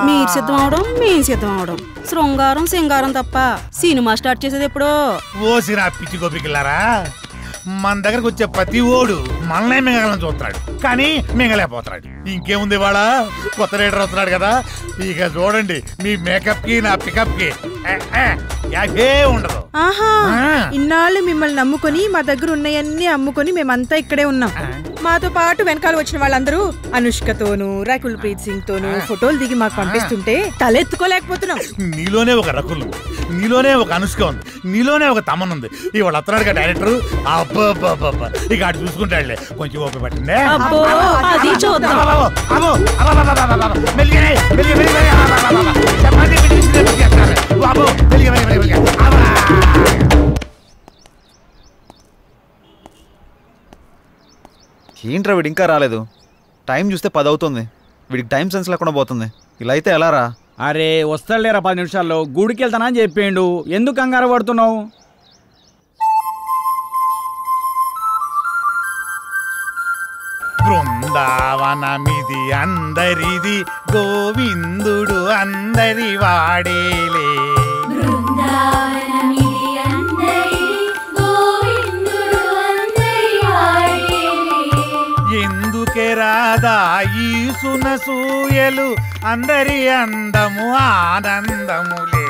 మీరు సిద్ధం అవడం మేము సిద్ధం అవడం శృంగారం సింగారం తప్ప సినిమా స్టార్ట్ చేసేది ఎప్పుడో. ఓసిరా పిచ్చి గోపికిల్లారా, మన దగ్గరకు వచ్చే ప్రతి ఓడు మనల్నే మింగలని చూస్తున్నాడు, కానీ మింగలేకపోతున్నాడు. ఇంకేముంది వాళ్ళ కొత్త రైడర్ వస్తున్నాడు కదా, ఇక చూడండి మీ మేకప్ కి నా పికప్ కి ఉండదు. ఆహా, ఇన్నాళ్ళు మిమ్మల్ని నమ్ముకొని మా దగ్గర ఉన్నాయన్నీ అమ్ముకొని మేమంతా ఇక్కడే ఉన్నాం. మాతో పాటు వెనకాల వచ్చిన వాళ్ళందరూ అనుష్కతోనూ రకుల్ ప్రీత్ సింగ్ తోనూ ఫోటోలు దిగి మాకు పంపిస్తుంటే తలెత్తుకోలేకపోతున్నాం. నీలోనే ఒక రకుల్ ఉంది, నీలోనే ఒక అనుష్క ఉంది, నీలోనే ఒక తమన్ ఉంది. ఇవాళ వస్తున్నాడు డైరెక్టర్, అబ్బా ఇక అటు చూసుకుంటాడులే, కొంచెం ఓపిక పట్టిందే. ఏంట్రా వీడు ఇంకా రాలేదు? టైం చూస్తే 10 అవుతుంది. వీడికి టైం సెన్స్ లేకుండా పోతుంది. ఇలా అయితే ఎలా రా? అరే వస్తాడులేరా 10 నిమిషాల్లో. గుడికి వెళ్తానా అని చెప్పిండు, ఎందుకు కంగారు పడుతున్నావు? బృందావనమిది అందరిది, గోవిందుడు అందరి వాడేలే. ఎందుకే రాదా ఈ సునసూయలు, అందరి అందము ఆనందములే.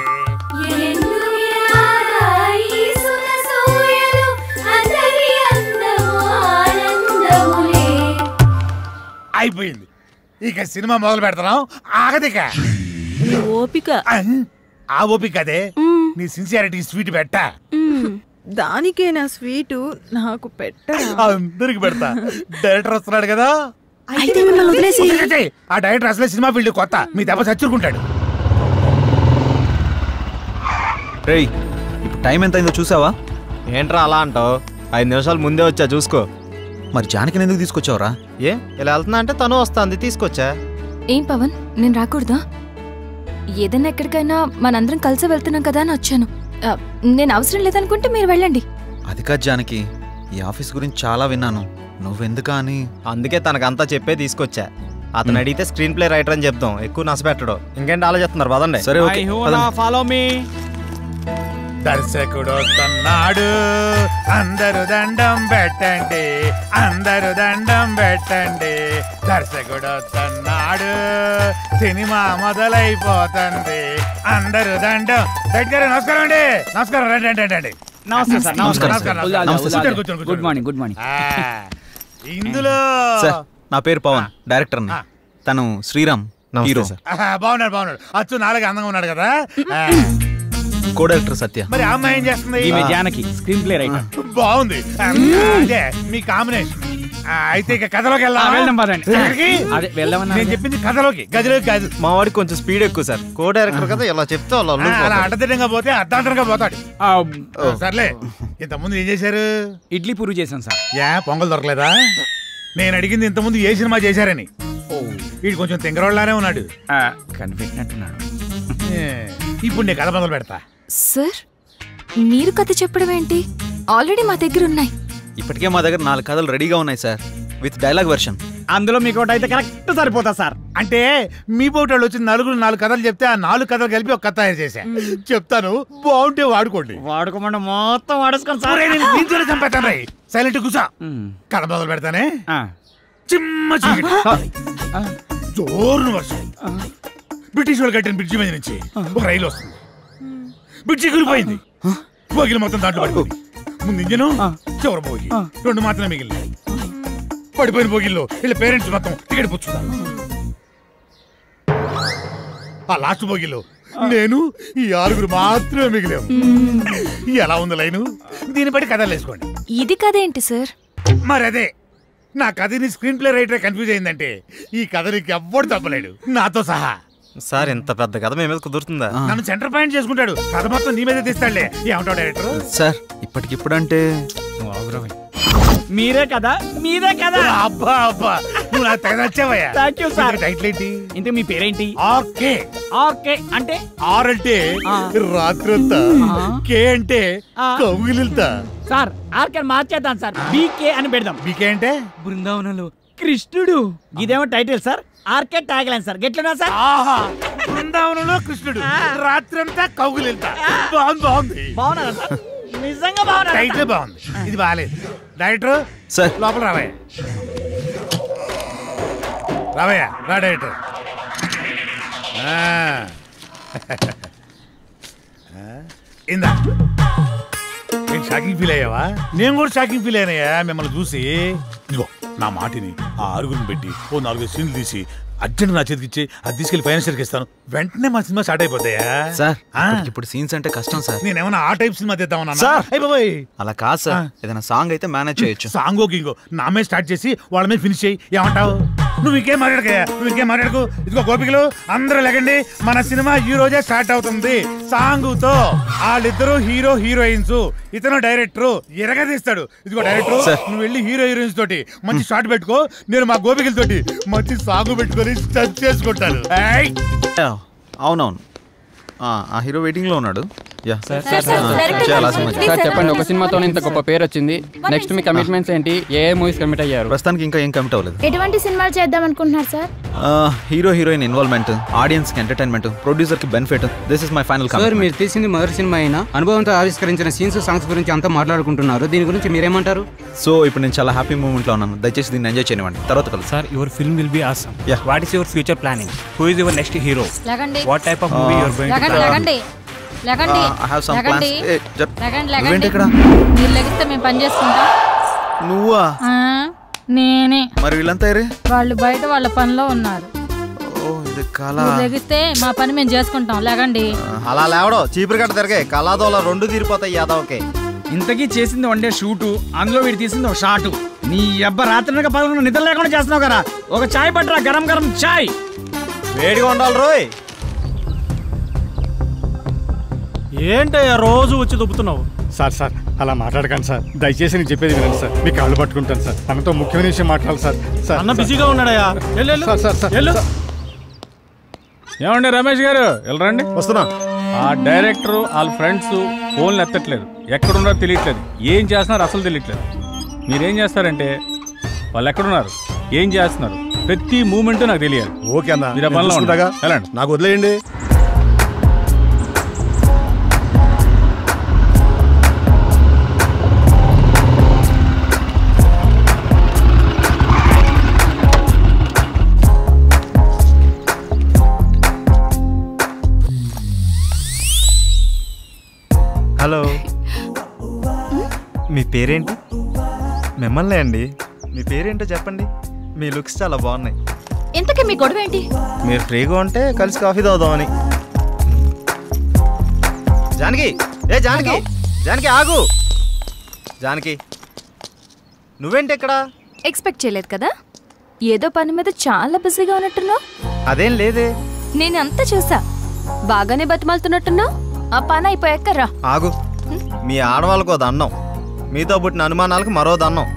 అయిపోయింది, ఇక సినిమా మొదలు పెడతాం. ఆగదిక ఓపిక. ఆ ఓపిక అదే నీ సిన్సియారిటీ స్వీట్ పెట్టా. దానికే నా స్వీటు నాకు పెట్ట. అందరికి పెడతా. డైరెక్టర్ వస్తున్నాడు కదా, ఆ డైరెక్టర్ అసలే సినిమా ఫీల్డ్ కొత్త, మీ దెబ్బ చచ్చుకుంటాడు. రేయ్, ఇప్పుడు టైం ఎంత అయిందో చూసావా? ఏంట్రా అలా అంటావు? 5 నిమిషాలు ముందే వచ్చా, చూసుకో. మరి జానకిని ఎందుకు తీసుకొచ్చావురా? ఇలా వెళ్తున్నా అంటే తను వస్తుంది, తీసుకొచ్చా. ఏం పవన్, నేను రాకూడదా? ఏదైనా ఎక్కడికైనా మనందరం కలిసి వెళ్తున్నాం కదా అని వచ్చాను. నేను అవసరం లేదనుకుంటే మీరు వెళ్ళండి. అది కాదు జానకి, ఈ ఆఫీస్ గురించి చాలా విన్నాను, నువ్వెందుకా అని. అందుకే తనకంతా చెప్పే తీసుకొచ్చా. అతను అడిగితే స్క్రీన్ ప్లే రైటర్ అని చెప్తాం, ఎక్కువ నష్టపెట్టడు. ఇంకేంటి ఆలోచిస్తున్నారు? పదండి. సరే ఓకే, ఫాలో మీ. దర్శకుడు వస్తున్నాడు, అందరూ దండం పెట్టండి, అందరూ దండం పెట్టండి. దర్శకుడు వస్తున్నాడు, సినిమా మొదలైపోతుంది, అందరూ దండం. దగ్గర నమస్కారం అండి. నమస్కారం, రండి రండి రండి. Good morning. Good morning. ఇందులో నా పేరు పవన్, డైరెక్టర్. తను శ్రీరామ్, హీరో. బాగున్నాడు బాగున్నాడు, అచ్చు నాలుగు అందంగా ఉన్నాడు కదా. కో డైరెక్టర్ సత్య. మరి అమ్మాయి ఏం చేస్తుంది? ఈమె జానకి, స్క్రీన్ ప్లే రైటర్. బాగుంది, అదే మీ కాంబినేషన్. అయితే ఇక కథలోకి వెళ్దాం. నేను చెప్పింది కథలోకి, గదిలోకి కాదు. మా వాడికి కొంచెం స్పీడ్ ఎక్కువ సార్, కో డైరెక్టర్ కదా, ఇలా చెప్తే అలా అడ్డదిడ్డంగా పోతే అర్ధాంతరంగా పోతాడు. సర్లే, ఇంతకుముందు ఏం చేశారు? ఇడ్లీ పూరి చేశాను సార్. పొంగల్ దొరకలేదా? నేను అడిగింది ఇంతకుముందు ఏ సినిమా చేశారని. వీడు కొంచెం తింగరోళ్ళలానే ఉన్నాడు, కనిపెట్టినట్టున్నాడు. ఇప్పుడు నేను కథ మొదలు పెడతా. సార్, మీరు కథ చెప్పడం ఏంటి? ఆల్రెడీ మా దగ్గర ఉన్నాయి. ఇప్పటికే మా దగ్గర 4 కథలు రెడీగా ఉన్నాయి సార్, విత్ డైలాగ్ వెర్షన్. అందులో మీకు ఒకటి అయితే కరెక్ట్ సరిపోతా సార్. అంటే మీ పోటీ వచ్చి 4 కథలు చెప్తే ఆ 4 కథలు కలిపి ఒక కథ తయారు చేశా. చెప్తాను, బాగుంటే వాడుకోండి. వాడుకోమంటే మొత్తం వాడేసుకోండి సార్. దీంతోనే చంపేస్తాను. సైలెంట్ కూసా, కథ మొదలు పెడతానే. చిమ్మ చీకటి, జోరున వర్షం, బ్రిటిష్ వాళ్ళు కట్టిన బ్రిడ్జి మీద నుంచి ఒక రైలు వస్తుంది. బ్రిడ్జి కూలిపోయింది, బోగిలు మొత్తం దాంట్లో పడిపోయింది. ముందు ఇంజను, చివరి బోగి, 2 మాత్రమే మిగిలినాయి. పడిపోయిన బోగిల్లో వీళ్ళ పేరెంట్స్ మొత్తం టికెట్ పుచ్చుతారు. ఆ లాస్ట్ బోగిలో నేను, ఈ 6 మాత్రమే మిగిలాము. ఎలా ఉంది లైను? దీన్ని బట్టి కథలు వేసుకోండి. ఇది కథ ఏంటి సార్? మరి అదే, నా కథని స్క్రీన్ ప్లే రైటర్ కన్ఫ్యూజ్ అయిందంటే ఈ కథ నీకు ఎవ్వడు తప్పలేడు, నాతో సహా. సార్, ఇంత పెద్ద కథ మీ మీద కుదురుతుందా? నన్ను సెంటర్ పాయింట్ చేసుకుంటాడు, కథ మొత్తం నీ మీద తీస్తాడులే. ఏమంటావు డైరెక్టర్? సార్, ఇప్పటికిప్పుడంటే మీరే కదా, మీరే కదా. అబ్బా అబ్బా, నువ్వు నాకు తెగ నచ్చావయ్యా. Thank you sir. టైటిల్ ఏంటి? ఇంత మీ పేరేంటి? ఆర్కే. ఆర్కే అంటే? ఆర్ అంటే రాత్రంతా, కే అంటే కౌగిలింతా. సార్, ఆర్కే మార్చేద్దాం సార్, బీకే అని పెడదాం. బీకే అంటే బృందావనంలో కృష్ణుడు. ఇదేమో title sir, RK tagline sir గెట్లున్నా సార్ ఆహా బృందావనంలో కృష్ణుడు రాత్రంతా కౌగులింత బాగుంది బాగున్నారా సార్ నిజంగా బాగున్నా టైటిల్ బాగుంది ఇది బాగాలేదు డైరెక్టర్ సార్ లోపల రావయ్య రా డైరెక్టర్ ఇందా నేను షాకింగ్ ఫీల్ అయ్యావా నేను కూడా షాకింగ్ ఫీల్ అయినాయా మిమ్మల్ని చూసి ఇదిగో నా మాటిని ఆ ఆరుగురిని పెట్టి ఓ 4 సీన్లు తీసి అర్జెంట్ నా చేతికి ఇచ్చి అది తీసుకెళ్లి ఫైనాన్షియల్కి ఇస్తాను వెంటనే మా సినిమా స్టార్ట్ అయిపోతాయా సార్ ఇప్పుడు సీన్స్ అంటే కష్టం సార్ నేనేమన్నా ఆ టైప్ సినిమా తెద్దామన్నా సార్. అయిపోయి అలా కాదు సార్ ఏదైనా సాంగ్ అయితే మేనేజ్ చేయొచ్చు సాంగో గింగో నా మీద స్టార్ట్ చేసి వాళ్ళ మీద ఫినిష్ చేయి ఏమంటావు నువ్వు ఇంకేం మాట్లాడకు ఇదిగో గోపికలు అందరూ లేకండి మన సినిమా ఈ రోజే స్టార్ట్ అవుతుంది సాంగ్ తో వాళ్ళిద్దరు హీరో హీరోయిన్స్ ఇతను డైరెక్టర్ ఎరగదీస్తాడు ఇదిగో డైరెక్టర్ నువ్వు వెళ్ళి హీరోయిన్స్ తోటి మంచి షాట్ పెట్టుకో నేను మా గోపికల తోటి మంచి సాంగ్ పెట్టుకొని స్టచ్ చేసుకుంటాను అవునవును ఆ హీరో వెయిటింగ్ లో ఉన్నాడు చెప్పండి ఒక సినిమాతో ఇంత గొప్ప పేరు వచ్చింది నెక్స్ట్ మీ కమిట్మెంట్స్ ఏంటి ఏ మూవీస్ కమిట్ అయ్యారు ప్రస్తుతానికి ఇంకా ఏం కమిట్ అవ్వలేదు ఎటువంటి సినిమాలు చేద్దాం అనుకుంటున్నారు sir hero heroine involvement audience కి ఎంటర్టైన్మెంట్ ప్రొడ్యూసర్ కి benefit this is my final sir మీరు తీసింది మొదటి సినిమా అయినా అనుభవంతో ఆవిష్కరించిన సీన్స్ సాంగ్స్ గురించి అంతా మాట్లాడుకుంటున్నారు దీని గురించి మీరేమంటారు సో ఇప్పుడు నేను చాలా హ్యాపీ మూమెంట్ లో ఉన్నాను దయచేసి దీన్ని ఎంజాయ్ చేయనివ్వండి తర్వాత కలుసు sir your film will be awesome what is your future planning who is your next hero what type of movie your going to లగండి మీరు లెగిస్తే మేము పని చేసుకుంటాం నువ్వా నేనే మరి వీళ్ళంతా వాళ్ళు బయట వాళ్ళ పనిలో ఉన్నారు లెగిస్తే మా పని మేము చేసుకుంటాం లేకండి అలా లేవడో చీపురు గట్ట తిరగే కళాదోళ 2 తీరిపోతాయి యాదవ్కే ఇంతకీ చేసింది 1 డే షూటు అందులో వీడు తీసింది ఒక షాటు నీ అబ్బ రాత్రి పదకొండు నిద్ర లేకుండా చేస్తున్నావు కదా ఒక చాయ్ పట్టరా గరం గరం చాయ్ వేడిగా ఉండాలి రోయ్ ఏంటయ్యా రోజు వచ్చి దుబ్బుతున్నావు సార్ అలా మాట్లాడకండి సార్ దయచేసి నేను చెప్పేది వినండి సార్ మీ కాళ్ళు పట్టుకుంటాను సార్ తనతో ముఖ్యమైన విషయం మాట్లాడాలి సార్ అన్న బిజీగా ఉన్నాడయ్యా ఏమండి రమేష్ గారు వెళ్ళరండి వస్తున్నా ఆ డైరెక్టర్ వాళ్ళ ఫ్రెండ్స్ ఫోన్లు ఎత్తట్లేదు ఎక్కడున్నారో తెలియట్లేదు ఏం చేస్తున్నారు అసలు తెలియట్లేదు మీరేం చేస్తారంటే వాళ్ళు ఎక్కడున్నారు ఏం చేస్తున్నారు ప్రతి మూమెంట్ నాకు తెలియాలి ఓకే అన్న మీరు పనిలో ఉండగా వెళ్ళండి నాకు వదిలేయండి హలో మీ పేరేంటి మిమ్మల్ని అండి మీ పేరేంటో చెప్పండి మీ లుక్స్ చాలా బాగున్నాయి ఇంతకీ మీ గొడవ ఏంటి మీరు ఫ్రీగా ఉంటే కలిసి కాఫీ తాగుదామని జానకి జానకి ఆగు జానకి నువ్వేంటి ఇక్కడ ఎక్స్పెక్ట్ చేయలేదు కదా ఏదో పని మీద చాలా బిజీగా ఉన్నట్టున్నావు అదేం లేదే నేను అంతా చూసా బాగానే బతిమాలుతున్నట్టున్నావు ఆ పని అయిపోయాక రా ఆగు మీ ఆడవాళ్ళకు దండం మీతో పుట్టిన అనుమానాలకు మరో దండం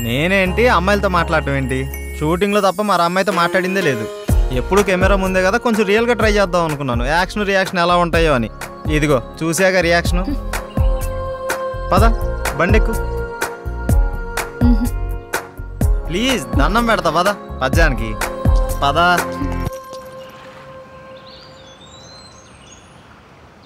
నేనేంటి అమ్మాయిలతో మాట్లాడటం ఏంటి షూటింగ్లో తప్ప మరి అమ్మాయితో మాట్లాడిందే లేదు ఎప్పుడు కెమెరా ముందే కదా కొంచెం రియల్గా ట్రై చేద్దాం అనుకున్నాను యాక్షన్ రియాక్షన్ ఎలా ఉంటాయో అని ఇదిగో చూసాక రియాక్షను పద బండెక్కు ప్లీజ్ దండం పెడతా పద పద్యానికి పద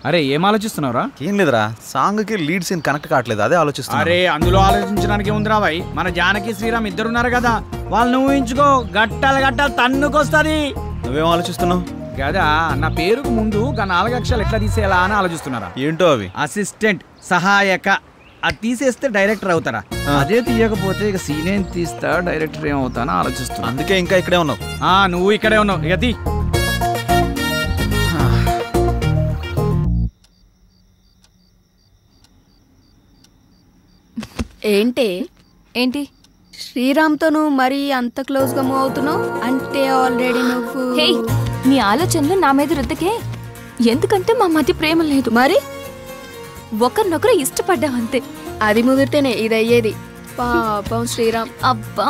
అరే ఏం ఆలోచిస్తున్నావురా ఏం లేదురా సాంగ్ కి లీడ్ సీన్ కనెక్ట్ కావట్లేదు అదే ఆలోచిస్తున్నా అరే అందులో ఆలోచించడానికి ఏముందిరా భాయ్ మన జానకి శ్రీరామ్ ఇద్దరున్నారు కదా వాళ్ళని ఊహించుకో గట్టాలు తన్నుకొస్తుంది నువ్వేం ఆలోచిస్తున్నావు కదా నా పేరుకు ముందు 4 అక్షరాలు ఎట్లా తీసేయాలా అని ఆలోచిస్తున్నారా ఏంటో అవి అసిస్టెంట్ సహాయక అది తీసేస్తే డైరెక్టర్ అవుతారా అదే తీయకపోతే ఇక సీన్ ఏం తీస్తా డైరెక్టర్ ఏమవుతానో ఆలోచిస్తున్నా అందుకే ఇంకా ఇక్కడే ఉన్నావు నువ్వు ఇక్కడే ఉన్నావు ఇక తీ ఏంటి శ్రీరామ్తో నువ్వు మరీ అంత క్లోజ్ గా మూవ్ అవుతున్నావు అంటే ఆల్రెడీ నువ్వు హే నీ ఆలోచనలు నా మీద రుద్దకే ఎందుకంటే మా మధ్య ప్రేమ లేదు మరి ఒకరినొకరు ఇష్టపడ్డామంతే అది ముదిరితేనే ఇది అయ్యేది పాపం శ్రీరామ్ అబ్బా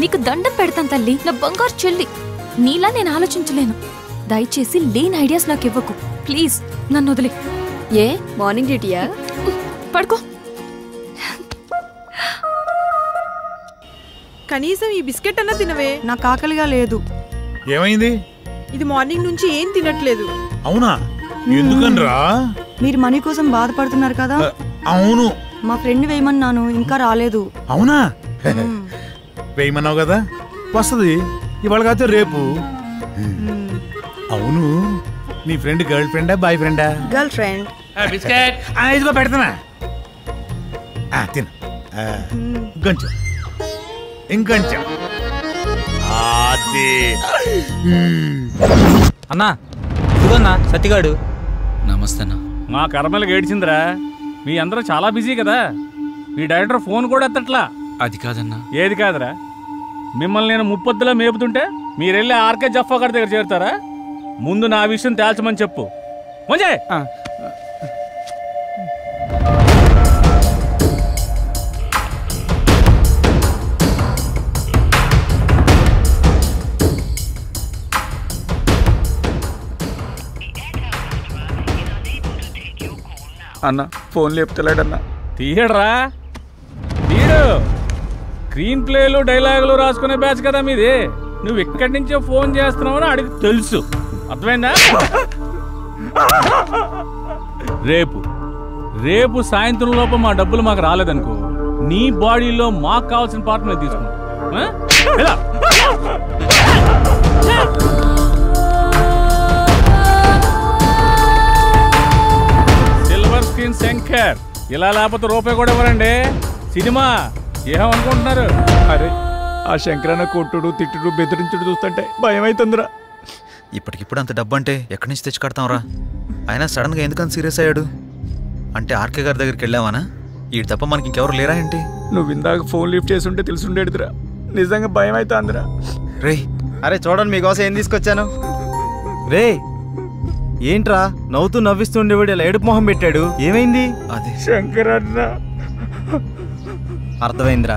నీకు దండం పెడతాను తల్లి నా బంగారు చెల్లి నీలా నేను ఆలోచించలేను దయచేసి లేని ఐడియాస్ నాకు ఇవ్వకు ప్లీజ్ నన్ను వదిలే ఏ మార్నింగ్ డ్యూటీయా పడుకో కనీసం ఈ బిస్కెట్ అన్నా తినవే నాకు ఆకలిగా లేదు ఏమైంది? ఇది మార్నింగ్ నుంచి ఏం తినట్లేదు. అవునా? ఎందుకనరా? మీరు మనీ కోసం బాధపడుతున్నారు కదా. అవును. మా ఫ్రెండ్ వేయమన్నాను, ఇంకా రాలేదు. అవునా? వేయమన్నావు కదా, వస్తుంది. ఇవాళ కాదు రేపు. అవును, నీ ఫ్రెండ్ గర్ల్ ఫ్రెండా బాయ్ ఫ్రెండా? Girl friend. బిస్కెట్ ఇదిగో పెడతానా, తిను. ఇంకొంచెం ఇంకొంచెం. అన్నా ఇదిగోన్నా సత్తిగాడు. నమస్తే అన్న. మా కర్మలకు ఏడ్చిందిరా. మీ అందరూ చాలా బిజీ కదా, మీ డైరెక్టర్ ఫోన్ కూడా ఎత్తట్లా. అది కాదన్నా. ఏది కాదురా? మిమ్మల్ని నేను ముప్పొద్దులా మేపుతుంటే మీరెళ్ళి ఆర్కే జఫా గారి దగ్గర చేరుతారా? ముందు నా విషయం తేల్చమని చెప్పు. మంచి అన్న ఫోన్ లేపుతలేడన్నా. తీయడరా, తీయడు. స్క్రీన్ ప్లేలు డైలాగులు రాసుకునే బ్యాచ్ కదా మీది. నువ్వు ఇక్కడి నుంచే ఫోన్ చేస్తున్నావని అడిగి తెలుసు. అర్థమైందా? రేపు సాయంత్రం లోపు మా డబ్బులు మాకు రాలేదనుకో, నీ బాడీలో మాకు కావాల్సిన పార్ట్ మేము తీసుకుంటాం. Silver screen Shankar. ఇలా లేకపోతే రూపాయి కూడా ఇవ్వరండి. సినిమా ఏమనుకుంటున్నారు? అరే ఆ శంకరన్న కొట్టుడు తిట్టుడు బెదిరించుడు చూస్తుంటే భయం అవుతుందిరా. ఇప్పటికిప్పుడు అంత డబ్బు అంటే ఎక్కడి నుంచి తెచ్చి కడతాంరా? ఆయన సడన్గా ఎందుకని సీరియస్ అయ్యాడు? అంటే ఆర్కే గారి దగ్గరికి వెళ్ళావానా? ఈ తప్ప మనకి ఇంకెవరు లేరా ఏంటి? నువ్వు ఇందాక ఫోన్ లిఫ్ట్ చేసి ఉంటే తెలుసుండేదిరా. నిజంగా భయం అయితే అందరా. రే అరే చూడండి మీకోసం ఏం తీసుకొచ్చాను. రే ఏంట్రా నవ్వుతూ నవ్విస్తుండేవాడు ఇలా ఏడుపు మొహం పెట్టాడు, ఏమైంది? అదే శంకరన్న. అర్థమైందిరా,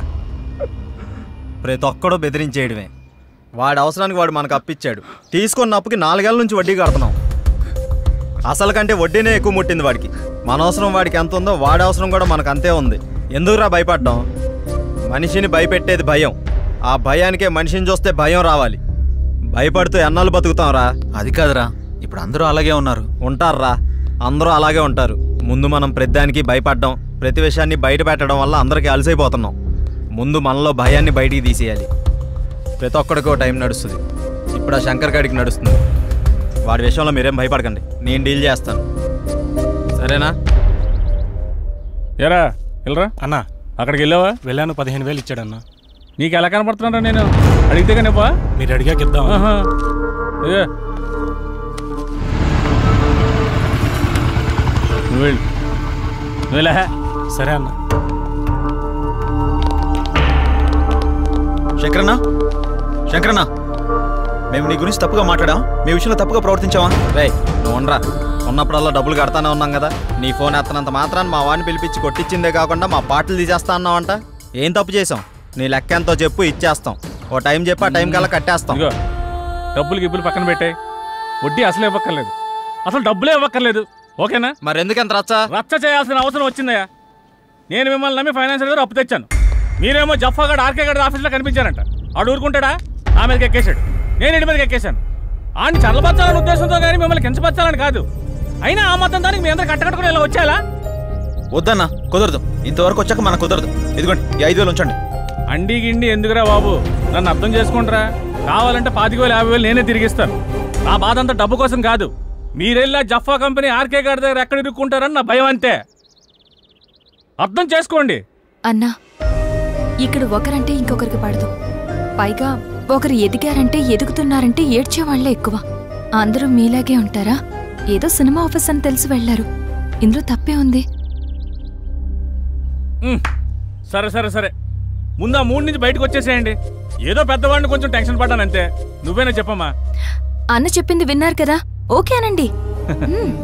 ప్రతి ఒక్కడో బెదిరించేయడమే. వాడి అవసరానికి వాడు మనకు అప్పిచ్చాడు. తీసుకున్న అప్పుకి 4 ఏళ్ళ నుంచి వడ్డీ కడుతున్నాం. అసలు కంటే వడ్డీనే ఎక్కువ ముట్టింది వాడికి. మన అవసరం వాడికి ఎంత ఉందో వాడి అవసరం కూడా మనకు అంతే ఉంది. ఎందుకురా భయపడ్డాం? మనిషిని భయపెట్టేది భయం. ఆ భయానికే మనిషిని చూస్తే భయం రావాలి. భయపడుతూ ఎన్నాళ్ళు బతుకుతాంరా? అది కాదురా, ఇప్పుడు అందరూ అలాగే ఉన్నారు. ఉంటారా, అందరూ అలాగే ఉంటారు. ముందు మనం ప్రతిదానికి భయపడ్డాం, ప్రతి విషయాన్ని బయట పెట్టడం వల్ల అందరికీ అలసైపోతున్నాం. ముందు మనలో భయాన్ని బయటికి తీసేయాలి. ప్రతి ఒక్కడికో టైం నడుస్తుంది. ఇప్పుడు ఆ శంకర్ గాడికి నడుస్తుంది. వాడి విషయంలో మీరేం భయపడకండి, నేను డీల్ చేస్తాను. సరేనా? ఎరా వెళ్ళరా అన్నా. అక్కడికి వెళ్ళావా? వెళ్ళాను, 15,000 ఇచ్చాడన్నా. నీకు ఎలా కనపడుతున్నారా? నేను అడిగితే కనిపా. మీరు అడిగాక ఇద్దాం. నువ్వు వెళ్ళా. సరే అన్న. శంకరన్న, శంకరన్న, మేము నీ గురించి తప్పుగా మాట్లాడాం, మీ విషయంలో తప్పుగా ప్రవర్తించావా? రే నువ్వు ఉండరా, ఉన్నప్పుడల్లా డబ్బులు కడతానే ఉన్నాం కదా. నీ ఫోన్ ఎత్తనంత మాత్రాన్ని మా వాడిని పిలిపించి కొట్టించిందే కాకుండా మా పాటలు తీసేస్తా అన్నావంట. ఏం తప్పు చేసాం? నీ లెక్క ఎంతో చెప్పు, ఇచ్చేస్తాం. ఓ టైం చెప్పి ఆ టైం కల్లా కట్టేస్తాం. డబ్బులు గిబ్బులు పక్కన పెట్టాయి, వడ్డీ అసలు ఇవ్వక్కర్లేదు, అసలు డబ్బులే ఇవ్వక్కర్లేదు. ఓకేనా? మరి ఎందుకంత రచ్చ చేయాల్సిన అవసరం వచ్చిందయ్యా. నేను మిమ్మల్ని నమ్మి ఫైనాన్షియల్ గారు అప్పు తెచ్చాను. మీరేమో జఫాగాడు ఆర్కే గారి ఆఫీస్లో కనిపించారంట. ఆడు ఊరుకుంటాడా? నా మీదకి ఎక్కేశాడు, నేను ఇంటి మీదకి ఎక్కేశాను. ఆడిని చల్లబచ్చాలని ఉద్దేశంతో కానీ మిమ్మల్ని కించపరచాలని కాదు. అయినా ఆ మొత్తం దానికి మీ అందరు కట్టకట్టుకుని ఇలా వచ్చేలా? వద్దన్నా, కుదరదు. ఇంతవరకు వచ్చాక మనకు కుదరదు. ఇదిగోండి ఈ 5,000 ఉంచండి. అండి గిండి ఎందుకురా బాబు, నన్ను అర్థం చేసుకుంటారా? కావాలంటే 25,000 50,000 నేనే తిరిగిస్తాను. నా బాధ అంతా డబ్బు కోసం కాదు. మీరెళ్ళా జఫా కంపెనీ ఆర్కే గారి దగ్గర ఎక్కడ ఇరుక్కుంటారని నా భయం అంతే. అర్థం చేసుకోండి. అన్నా, ఇక్కడ ఒకరంటే ఇంకొకరికి పడదు. పైగా ఒకరు ఎదిగారంటే ఎదుగుతున్నారంటే ఏడ్చేవాళ్లే ఎక్కువ. అందరూ మీలాగే ఉంటారా? ఏదో సినిమా ఆఫీస్ అని తెలిసి వెళ్లారు, ఇందులో తప్పే ఉంది. సరే సరే సరే, ముందు ఆ 3 నుంచి బయటకు వచ్చేసేయండి. ఏదో పెద్దవాడిని కొంచెం టెన్షన్ పడ్డానంతే. నువ్వేనా చెప్పమ్మా? అన్న చెప్పింది విన్నారు కదా, ఓకే అనండి.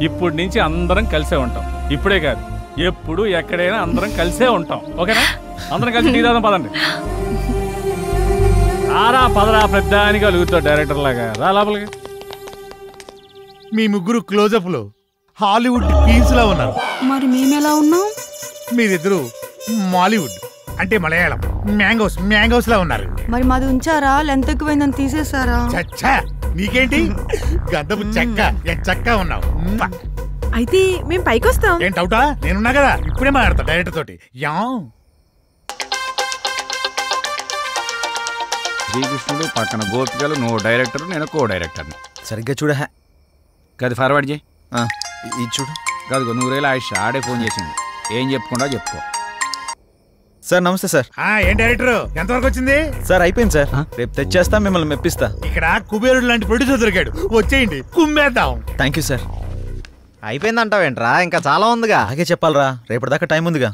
ఇప్పటి నుంచి అందరం కలిసే ఉంటాం. ఇప్పుడే కాదు, ఎప్పుడు ఎక్కడైనా అందరం కలిసే ఉంటాం. ఓకేనా? అందరం కలిసి టీ తాగుదాం పదండి. రారా పదరా, పెద్దానికి అలుగుతావు డైరెక్టర్ లాగా. రా లోపలికి. మీ ముగ్గురు క్లోజప్ లో హాలీవుడ్ క్వీన్స్ లా ఉన్నారు. మరి మేమెలా ఉన్నాం? మీరిద్దరు మాలీవుడ్ అంటే మలయాళం మ్యాంగోస్ లా ఉన్నారు. మరి మాది ఉంచారా? లెంత్ ఎక్కువైందని తీసేసారా? చచ్చా, నీకేంటి గద్దపు చెక్క చెక్క ఉన్నావు. అయితే మేము పైకి వస్తాం. ఏం డౌటా? నేనున్నా కదా, ఇప్పుడే మాట్లాడతా డైరెక్టర్ తోటి. శ్రీకృష్ణుడు పక్కన గోపికలు, నువ్వు డైరెక్టర్, నేను కో డైరెక్టర్ని. సరిగ్గా చూడ గది ఫార్వర్డ్ చేయి. ఇది చూడు. కాదు 100 ఆయుష్ ఆడే ఫోన్ చేసింది. ఏం చెప్పుకుంటా చెప్పుకో. సార్ నమస్తే సార్. ఏం డైరెక్టర్ ఎంతవరకు వచ్చింది? సార్ అయిపోయింది సార్, రేపు తెచ్చేస్తా, మిమ్మల్ని మెప్పిస్తా. ఇక్కడ కుబేరుడు లాంటి ప్రొడ్యూసర్ దొరికాడు, వచ్చేయండి కుమ్మేద్దాం. Thank you sir. అయిపోయిందంటావేంట్రా? ఇంకా చాలా ఉందిగా. అలాగే చెప్పాలరా, రేపటిదాకా టైం ఉందిగా.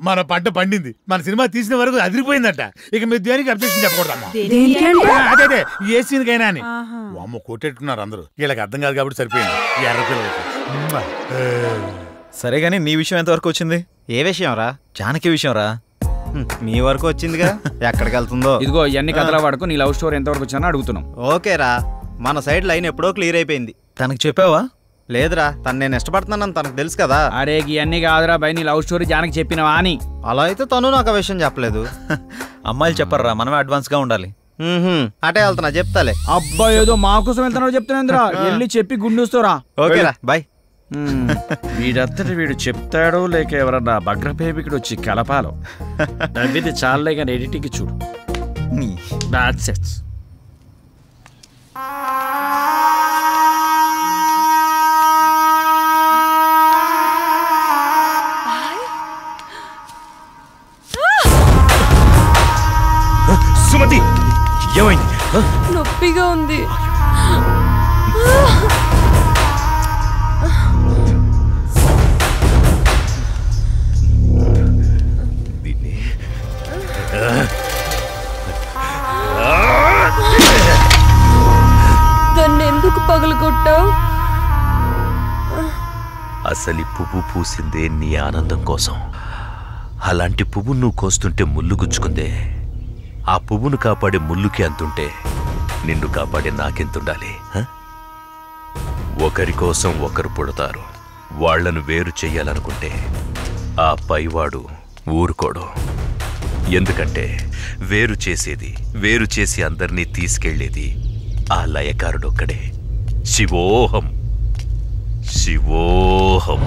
మన పంట పండింది, మన సినిమా తీసిన వరకు అదిరిపోయిందట. ఇక మీరు దేనికి అబ్జెక్షన్ చెప్పకూడదమ్మా. అదే ఏ సీన్కైనా అని. అమ్మ కొట్టేట్టుకున్నారు అందరూ, వీళ్ళకి అర్థం కాదు కాబట్టి సరిపోయింది. ఎర్రపిల్లలకి సరే గానీ నీ విషయం ఎంతవరకు వచ్చింది? ఏ విషయం రా? జానకి విషయం రా. మీ వరకు వచ్చిందిగా, ఎక్కడికి వెళ్తుందో. ఇదిగో ఇవన్నీ కథల వాడుకో, నీ లవ్ స్టోరీ ఎంతవరకు వచ్చినా అడుగుతున్నాం. ఓకేరా, మన సైడ్ లైన్ ఎప్పుడో క్లియర్ అయిపోయింది. తనకు చెప్పావా? లేదురా, తను నేను ఇష్టపడుతున్నానని తనకు తెలుసు కదా. అరే ఇవన్నీ కాదురా బై, నీ లవ్ స్టోరీ జానకి చెప్పినవా అని. అలా అయితే తను నాకు ఆ విషయం చెప్పలేదు. అమ్మాయిలు చెప్పరా, మనమే అడ్వాన్స్ గా ఉండాలి. అటే వెళ్తున్నా, చెప్తాలే. అబ్బా ఏదో మా కోసం వెళ్తున్నావు చెప్తున్నా, వెళ్ళి చెప్పి గుండూస్తోరా. ఓకేరా బాయ్. వీడంతటి వీడు చెప్తాడో లేక ఎవరన్నా భగ్రపేమికుడు వచ్చి కలపాలో. నవ్వింది చాలే కానీ ఎడిటింగ్ చూడు. సుమతి ఏమైంది? నొప్పిగా ఉంది. దాన్ని ఎందుకు పగలగొట్టావు? అసలు పువ్వు పూసిందే నీ ఆనందం కోసం. అలాంటి పువ్వు నువ్వు కోస్తుంటే ముళ్ళు గుచ్చుకుందే. ఆ పువ్వును కాపాడే ముళ్ళుకి అంతుంటే నిన్ను కాపాడే నాకెంతుండాలి? ఒకరి కోసం ఒకరు పుడతారు. వాళ్లను వేరు చెయ్యాలనుకుంటే ఆ పైవాడు ఊరుకోడు. ఎందుకంటే వేరు చేసి అందరినీ తీసుకెళ్లేది ఆ లయకారుడొక్కడే. శివోహం శివోహం.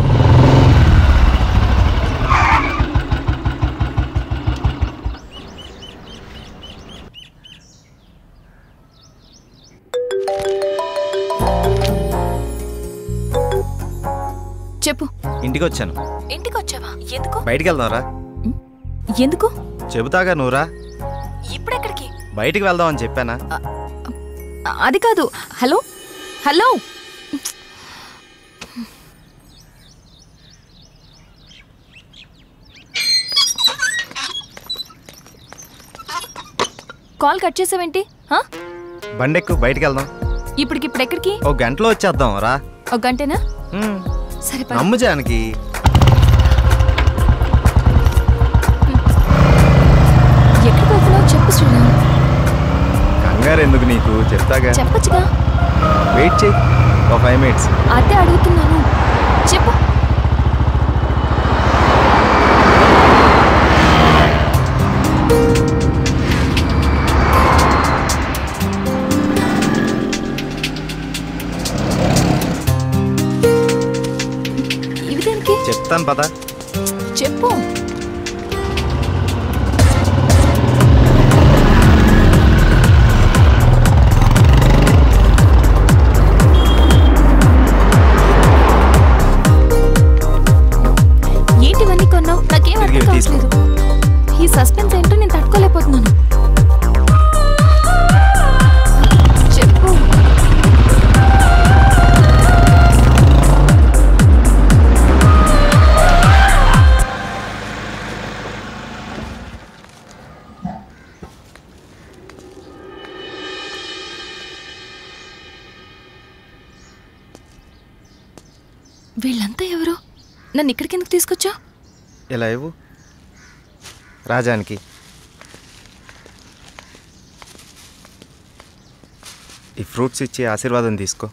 చెప్పు. ఇంటికి వచ్చాను. ఇంటికి వచ్చావా? ఎందుకు? బయటికి వెళ్దాంరా. ఎందుకు? చెబుతాగా, నువ్వురా. ఇప్పుడెక్కడికి? బయటికి వెళ్దాం అని చెప్పానా? అది కాదు. హలో హలో, కాల్ కట్ చేసావేంటి? బండెక్కు, బయటికి వెళ్దాం. ఇప్పటికిప్పుడు ఎక్కడికి? ఒక గంటలో వచ్చేద్దాం రా. ఒక గంటేనా? సరే నమ్ము జానకి. ఎక్కడికి వెళ్తున్నావు చెప్పు శ్రీరామ్. కంగారు ఎందుకు నీకు, చెప్తాగా. చెప్పచ్చుగా. వెయిట్ చేయి, ఒక 5 minutes. అదే అడుగుతున్నాను, చెప్పు. ఇవి దేనికి? చెప్తాను పద. చెప్పు. ఏంటివన్నీ కొన్నావు? నాకేం అర్థం కావట్లేదు. ఈ సస్పెన్స్ ఏంటో నేను తట్టుకోలేకపోతున్నాను. చెప్పు. వీళ్ళంతా ఎవరు? నన్ను ఇక్కడికి ఎందుకు తీసుకొచ్చా? ఇలా ఇవ్వు రాజానికి. ఈ ఫ్రూట్స్ ఇచ్చి ఆశీర్వాదం తీసుకో.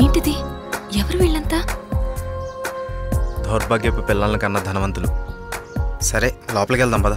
ఏంటిది? ఎవరు వీళ్ళంతా? దౌర్భాగ్యపు పిల్లల కన్నా ధనవంతులు. సరే లోపలికి వెళ్దాం పద.